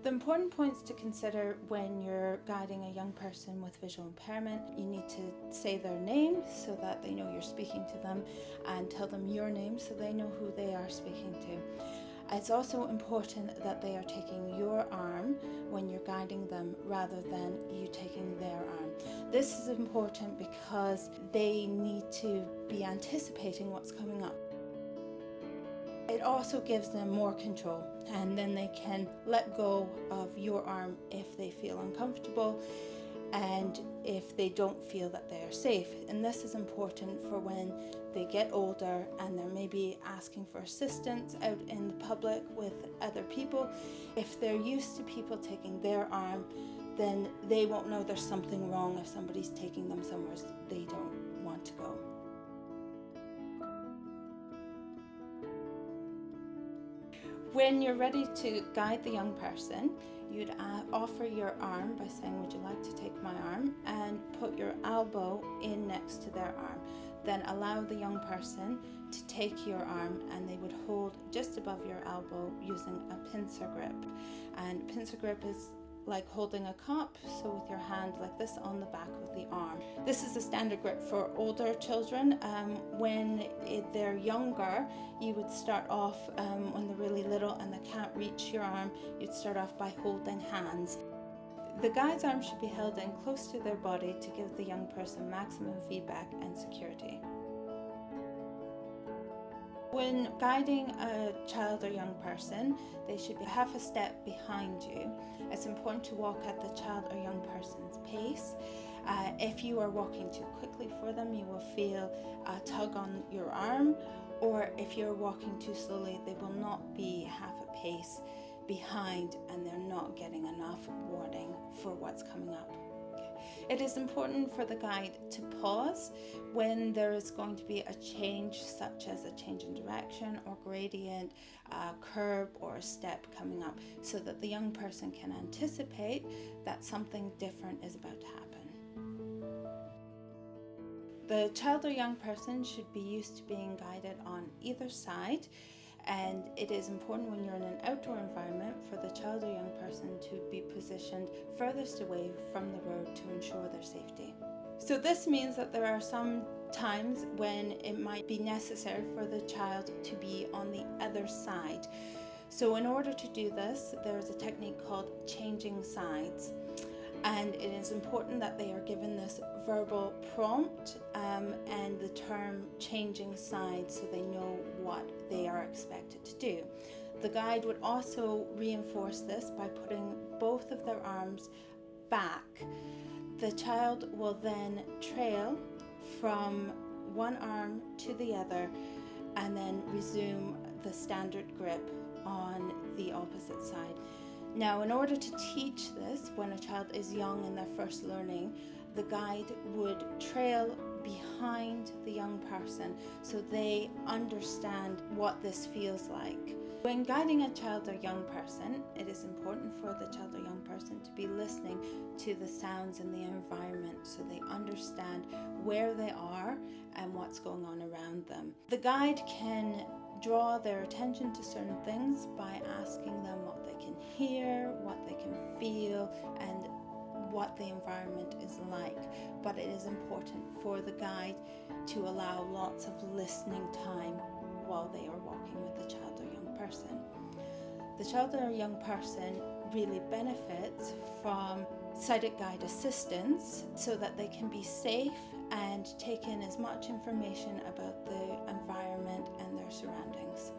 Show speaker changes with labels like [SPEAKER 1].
[SPEAKER 1] The important points to consider when you're guiding a young person with visual impairment: you need to say their name so that they know you're speaking to them, and tell them your name so they know who they are speaking to. It's also important that they are taking your arm when you're guiding them rather than you taking their arm. This is important because they need to be anticipating what's coming up. It also gives them more control, and then they can let go of your arm if they feel uncomfortable and if they don't feel that they are safe. And this is important for when they get older and they're maybe asking for assistance out in the public with other people. If they're used to people taking their arm, then they won't know there's something wrong if somebody's taking them somewhere they don't want to go. When you're ready to guide the young person, you'd offer your arm by saying, "Would you like to take my arm?" and put your elbow in next to their arm. Then allow the young person to take your arm, and they would hold just above your elbow using a pincer grip. And pincer grip is like holding a cup, so with your hand like this on the back of the arm. This is a standard grip for older children. When they're younger, you would start off, when they're really little and they can't reach your arm, you'd start off by holding hands. The guide's arm should be held in close to their body to give the young person maximum feedback and security. When guiding a child or young person, they should be half a step behind you. It's important to walk at the child or young person's pace. If you are walking too quickly for them, you will feel a tug on your arm, or if you're walking too slowly, they will not be half a pace behind and they're not getting enough warning for what's coming up. It is important for the guide to pause when there is going to be a change, such as a change in direction or gradient, a curb or a step coming up, so that the young person can anticipate that something different is about to happen. The child or young person should be used to being guided on either side, and it is important when you're in an outdoor environment for the child or young person to be positioned furthest away from the road to ensure their safety. So this means that there are some times when it might be necessary for the child to be on the other side. So in order to do this, there is a technique called changing sides. And it is important that they are given this verbal prompt and the term changing sides so they know what they are expected to do. The guide would also reinforce this by putting both of their arms back. The child will then trail from one arm to the other and then resume the standard grip on the opposite side. Now, in order to teach this when a child is young and they're first learning, the guide would trail behind the young person so they understand what this feels like. When guiding a child or young person, it is important for the child or young person to be listening to the sounds in the environment so they understand where they are and what's going on around them. The guide can draw their attention to certain things by asking them what they can hear, what they can feel, and what the environment is like. But it is important for the guide to allow lots of listening time while they are walking with the child or young person. The child or young person really benefits from sighted guide assistance so that they can be safe and take in as much information about the environment and their surroundings.